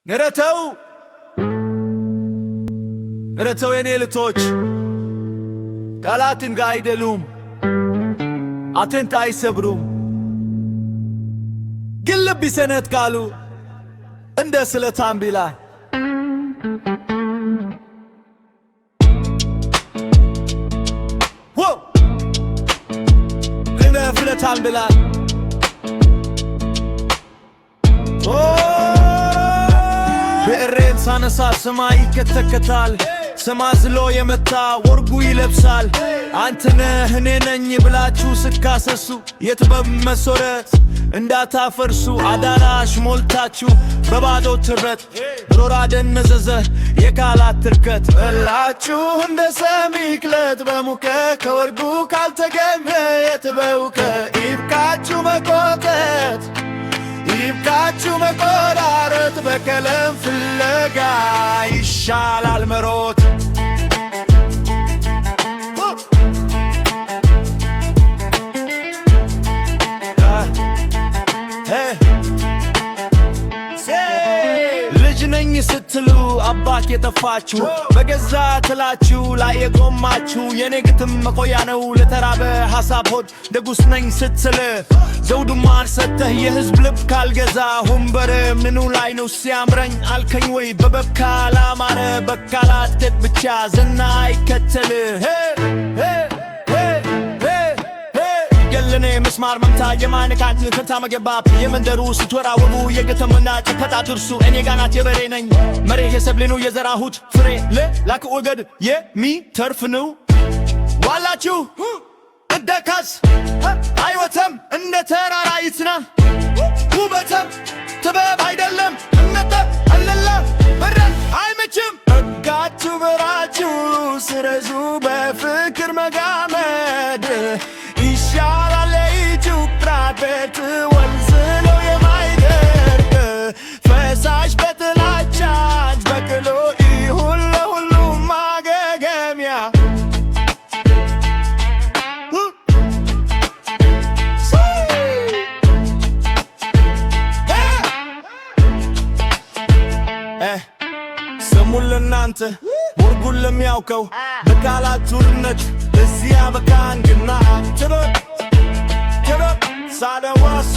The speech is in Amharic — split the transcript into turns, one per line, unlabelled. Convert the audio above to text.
ረተው የኔ ልቶች ቃላትን ጋር አይደሉም፣ አጥንት አይሰብሩም፣ ግን ልብ ይሰነጥቃሉ እንደ ስለታም ቢላን። እንደ ስለታም ቢላን ብዕሬን ሳነሳ ሰማይ ይከተከታል። ሰማዝሎ የመታ ወርጉ ይለብሳል። አንተነህ እኔ ነኝ ብላችሁ ስካሰሱ የጥበብ መሰረት እንዳታፈርሱ አዳራሽ ሞልታችሁ በባዶ ትረት ሮራ ደነዘዘ የቃላት ትርከት እላችሁ እንደ ሰሚክለት በሙቀ ከወርጉ ካልተገኘ የትበውከ ይብቃችሁ መቆጠት ይብቃችሁ መቆራረጥ በቀለም ፍለጋ ይሻላል መሮጥ። ልጅ ነኝ ስትሉ አባት የጠፋችሁ በገዛ ትላችሁ ላይ የቆማችሁ የኔ ግጥም መቆያ ነው ለተራበ ሐሳብ ሆድ ደጉስ ነኝ ስትል ዘውዱማን ሰተህ የህዝብ ልብ ካልገዛ ሁንበር ምኑ ላይ ነው ሲያምረኝ አልከኝ ወይ በበካ ላማረ በካላት ብቻ ዝና አይከተል የለኔ ምስማር መምታ የማንካት ከታ መገባብ የመንደሩ ስትወራወሩ የገተመና ጭፈታ ድርሱ እኔ ጋናት የበሬ ነኝ መሬ የሰብሌኑ የዘራሁት ፍሬ ለላክ ወገድ የሚተርፍ ነው ዋላችሁ እንደ ካስ አይወተም እንደ ተራራ ይትና ውበተም ጥበብ አይደለም እነተ አለላ በረን አይመችም እጋችሁ በራችሁ ስረዙ በፍቅር መጋመድ ይሻላል ኢትዮጵያ ቤት ወንዝ ነው የማይደርቅ ፈሳሽ በጥላቻ በቅሎ ይሁን ለሁሉም ማገገሚያ ስሙን ለናንተ ወርጉን ለሚያውቀው በቃላት ቱርነት እዚያ በካንግና ትበብ ሳደዋስ